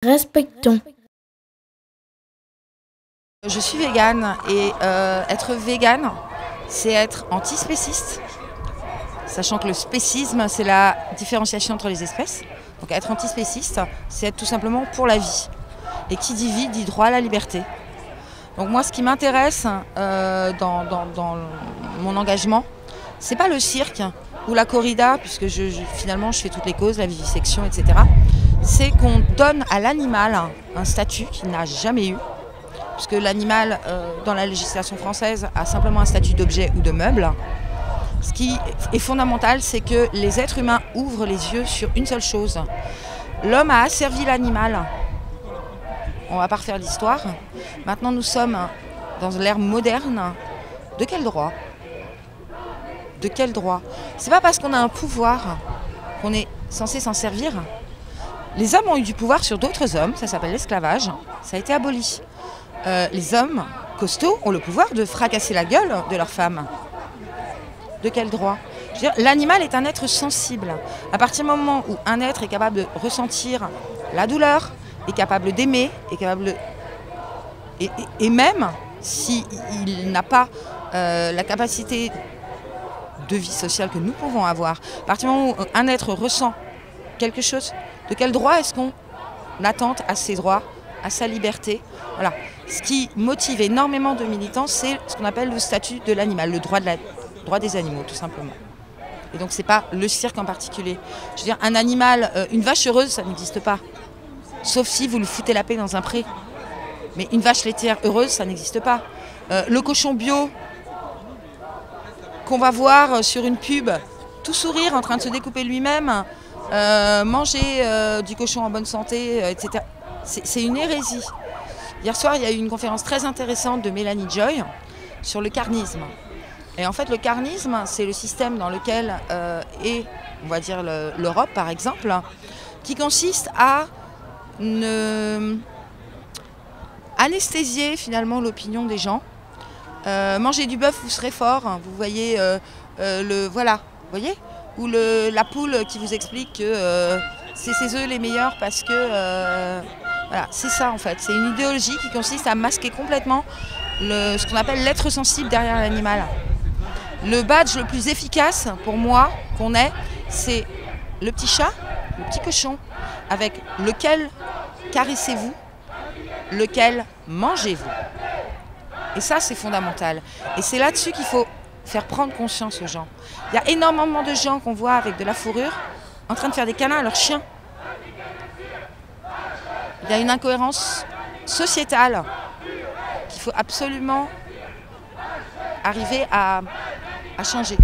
Respectons. Je suis végane et être végane, c'est être antispéciste, sachant que le spécisme, c'est la différenciation entre les espèces. Donc être antispéciste, c'est être tout simplement pour la vie. Et qui dit vie, dit droit à la liberté. Donc moi, ce qui m'intéresse dans mon engagement, c'est pas le cirque ou la corrida, puisque finalement je fais toutes les causes, la vivisection, etc. C'est qu'on donne à l'animal un statut qu'il n'a jamais eu, puisque l'animal, dans la législation française, a simplement un statut d'objet ou de meuble. Ce qui est fondamental, c'est que les êtres humains ouvrent les yeux sur une seule chose. L'homme a asservi l'animal. On ne va pas refaire l'histoire. Maintenant, nous sommes dans l'ère moderne. De quel droit ? De quel droit ? C'est pas parce qu'on a un pouvoir qu'on est censé s'en servir. Les hommes ont eu du pouvoir sur d'autres hommes, ça s'appelle l'esclavage, ça a été aboli. Les hommes costauds ont le pouvoir de fracasser la gueule de leurs femmes. De quel droit ? Je veux dire, l'animal est un être sensible. À partir du moment où un être est capable de ressentir la douleur, est capable d'aimer, est capable de... Et même s'il n'a pas la capacité de vie sociale que nous pouvons avoir, à partir du moment où un être ressent quelque chose, de quel droit est-ce qu'on attente à ses droits, à sa liberté ? Voilà. Ce qui motive énormément de militants, c'est ce qu'on appelle le statut de l'animal, le droit des animaux, tout simplement. Et donc c'est pas le cirque en particulier. Je veux dire, un animal, une vache heureuse, ça n'existe pas. Sauf si vous lui foutez la paix dans un pré. Mais une vache laitière heureuse, ça n'existe pas. Le cochon bio qu'on va voir sur une pub, tout sourire, en train de se découper lui-même, manger du cochon en bonne santé, etc. C'est une hérésie. Hier soir, il y a eu une conférence très intéressante de Mélanie Joy sur le carnisme. Et en fait, le carnisme, c'est le système dans lequel est, on va dire, l'Europe, par exemple, qui consiste à anesthésier finalement l'opinion des gens. Manger du bœuf, vous serez fort. Vous voyez voilà, vous voyez ? Ou la poule qui vous explique que c'est ses œufs les meilleurs parce que voilà, c'est ça en fait. C'est une idéologie qui consiste à masquer complètement ce qu'on appelle l'être sensible derrière l'animal. Le badge le plus efficace pour moi qu'on ait, c'est le petit chat, le petit cochon, avec lequel caressez-vous, lequel mangez-vous. Et ça, c'est fondamental. Et c'est là-dessus qu'il faut faire prendre conscience aux gens. Il y a énormément de gens qu'on voit avec de la fourrure en train de faire des câlins à leurs chiens. Il y a une incohérence sociétale qu'il faut absolument arriver à changer.